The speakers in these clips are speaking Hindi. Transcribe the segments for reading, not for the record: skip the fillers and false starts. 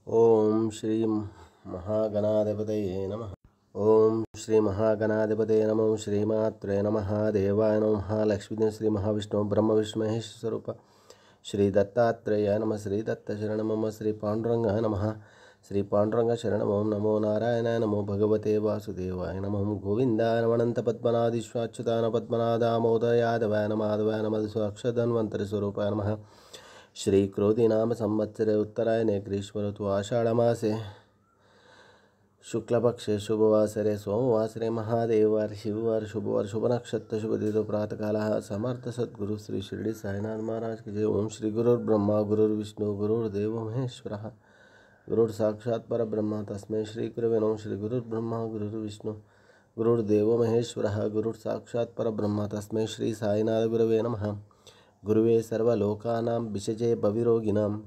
ओम श्री महागणाधिपतये नमः। ओम श्री महागणाधिपतये नमः। श्रीमात्रे नमः। देवाय नमः। लक्ष्मी श्री महाविष्णु ब्रह्म विष्णु महेश स्वरूप श्री दत्तात्रेय नमः। श्री दत्त शरण मम। श्री पांडुरंग नमः। श्री पांडुरंग शरण ओम नमो नारायणाय नमो भगवते वासुदेवाय नमः। गोविंदाय नमः। पद्मनादीश्वाच्युताय पद्मनाद दामोदर यादवाय नमः। माधवाय नमः। स्वाक्षधन्वंतरि स्वरूपाय नमः। श्री क्रोधी नाम संवत्सरे उत्तरायणे ग्रीष्म ऋतु आषाढ़ मासे शुक्लपक्षे शुभवासरे सोमवासरे महादेववार शिववार शुभवार शुभ नक्षत्र शुभ तिथि प्रातःकाल समर्थ सद्गुरु श्री शिरडी साईनाथ महाराज की जय। ओम श्री गुरुर्ब्रह्मा गुरुर्विष्णु गुरुर्देव महेश्वरः गुरुर् साक्षात् परब्रह्म तस्मै श्री गुरवे नमः। श्री गुरुर्ब्रह्मा गुरुर्विष्णु गुरुर्देव महेश्वरः गुरुर् साक्षात् परब्रह्म तस्मै श्री साईनाथ गुरवे नमः। गुरुवे सर्वलोकानां विषजे भविरोगिणां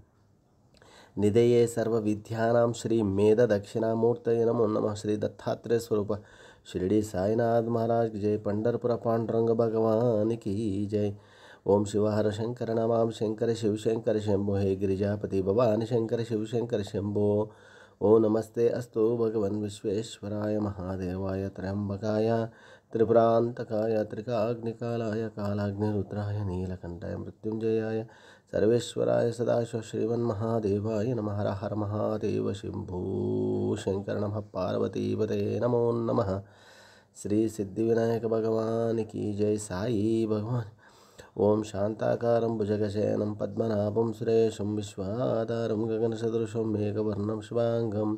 निधये सर्वविद्यानां श्री मेध दक्षिणामूर्तये नमो नमः। श्री दत्तात्रेय स्वरूप शिरडी साईनाथ महाराज की जय। पंढरपुर पांडुरंग भगवान की जय। ओम शिवहर शंकर नमाम शंकर शिव शंकर शंभो। हे गिरिजापति भवानी शंकर शिव शंकर शंभो। ओ नमस्ते अस्तु भगवन् विश्वेश्वराय महादेवाय त्र्यंबकाय त्रिपुरांतकाय त्रिकाग्निकालाय कालाग्निरुद्राय नीलकंठाय मृत्युंजयाय सर्वेश्वराय सदाशिव श्रीमन्महादेवाय नमः। हर हर महादेव शंभो शंकर नमः। पार्वतीपतये नमो नमः। श्री सिद्धिविनायक भगवान की जय। साई भगवान। ओम शांताकारं भुजगशयनं पद्मनाभं सुरेशं विश्वाधारं गगनसदृशं मेघवर्णं शुभांगं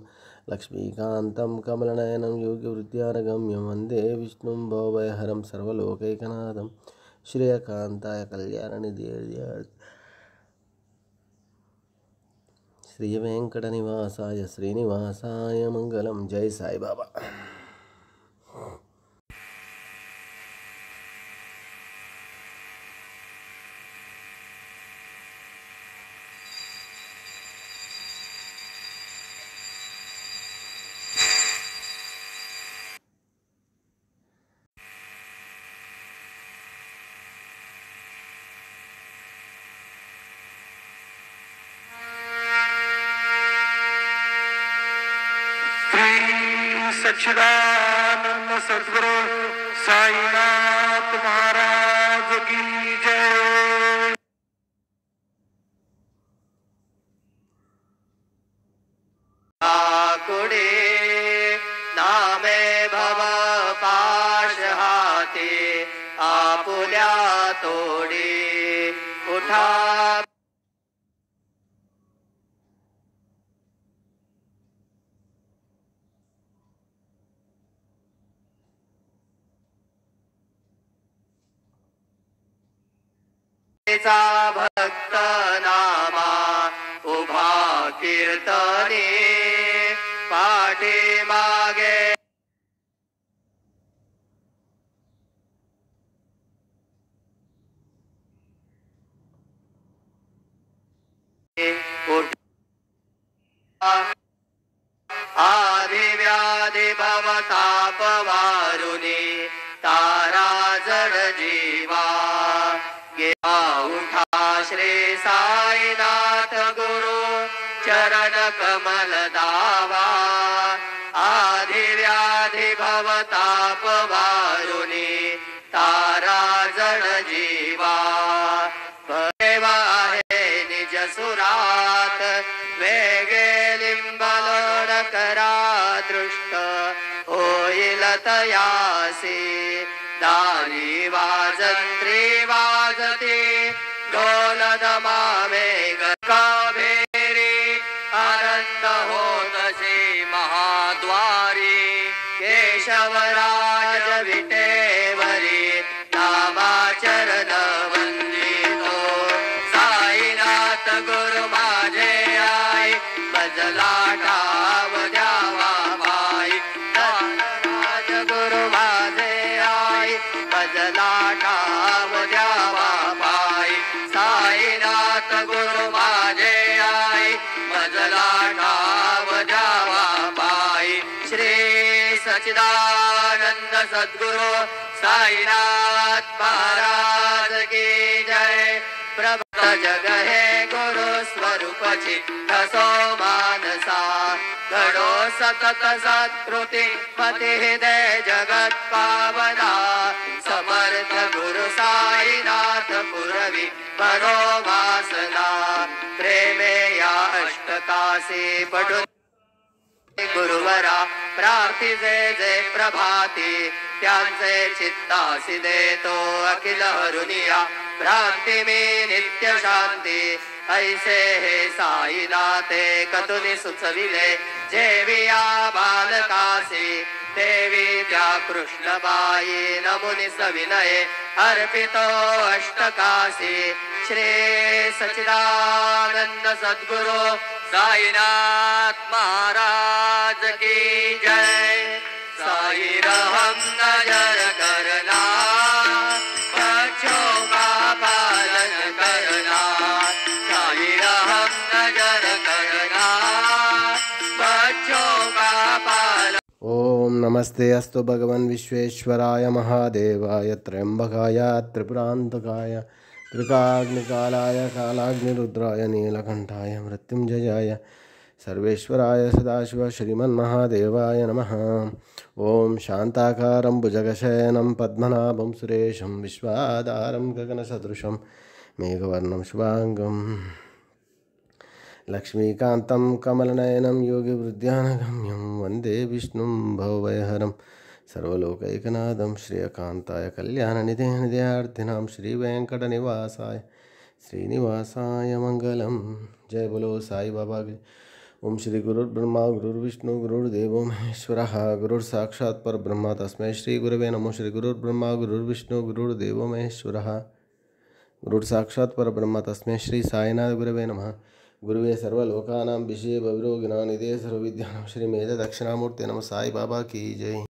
लक्ष्मीकान्तं कमलनयनं योगिवृद्ध्यानगम्यं वन्दे विष्णुं भवभयहरं सर्वलोकैकनाथं श्रेयकान्ताय कल्याणनिधये श्रीवेंकटनिवासाय श्रीनिवासाय मंगलम। जय साई बाबा। सच्चिदानंद सद्गुरु साईनाथ महाराज की जय। आकुडे नामे भव पाशहाते आपुल्या तोडे उठा भक्त नामा उभा कीर्तने पाठी मागे आदि व्याधि भवताप वारुणी तारा जड जीवा उठा श्री साईनाथ गुरु चरण कमल दावा आधि व्याधि भवताप वारुणी तारा जड जीवा देवा आहे निज सुरात वेगे लिंबलोड करा दृष्ट होईल तयासी दारी वाजंत्री वाजते ढोल दमावे कावेरी आनंद होतसे महाद्वारी केशवराज विटेवरी नामाचरण वंदितो साईनाथ गुरु माझे आई भजला ठाव द्यावा बाई राज गुरु माझे आई भजला ठाव द्यावा पायी साईनाथ गुरु माझे आई मजला ठाव द्यावा पायी श्री सच्चिदानंद सद्गुरु साईनाथ महाराज की जय प्रभुत जग है गुरु स्वरूप चित्त सो मानसा घडो सतत सत्कृती मति हृदय जगत पावना समर्थ गुरु साईनाथ पुरवी बरो वासना प्रेमे या अष्टकाशी पठु गुरुवरा प्रार्थिजे जे प्रभाती त्यांचे चित्तासी देतो अखिल हरुनिया भ्रांती मी नित्य शांती ऐसे हे साईनाथे कतुनी सुचविले जेविया बालकासी देवी त्या कृष्णबाई नमुनी सविनये अर्पितो अष्टकाशी श्री सच्चिदानंद सद्गुरु साईनाथ महाराज की जय साई रहम नजर करना बच्चों का पालन करना साई रहम नजर करना बच्चों का पालन। ओम नमस्ते अस्तु भगवन् विश्वेश्वराय महादेवाय त्र्यंबकाय त्रिपुरांतकाय त्रिकाग्निकालाय कालाग्निरुद्राय नीलकंठाय मृत्युंजयाय सर्वेश्वराय सदाशिव श्रीमन्महादेवाय नमः। ओम शांताकारं भुजगशयनं पद्मनाभं सुरेशं विश्वाधारं गगनसदृशं मेघवर्णं शुभांगं लक्ष्मीकान्तं कमलनयनं योगिवृद्ध्यानगम्यं वन्दे विष्णुं भवभयहरं सर्वलोकैकनाथं श्रियकान्ताय कल्याणनिधे निधयार्थिनां श्रीवेङ्कटनिवासाय श्रीनिवासाय मंगलम। जय बोलो साई बाबा की। ओम श्री गुरुर्ब्रह्मा गुरुर्विष्णु गुरुर्देवो महेश्वरः गुरुर्साक्षात् परब्रह्म तस्मै श्री गुरवे नमो। श्री गुरुर्ब्रह्मा गुरुर्विष्णु गुरुर्देवो महेश्वरः गुरुर्साक्षात् परब्रह्म तस्मै श्री साईनाथ गुरवे नमः। गुरुवे सर्वलोकानां विषये भविरोगिणां निधे सर्वविद्यानां श्री मेध दक्षिणामूर्ते नमः। साई बाबा की जय।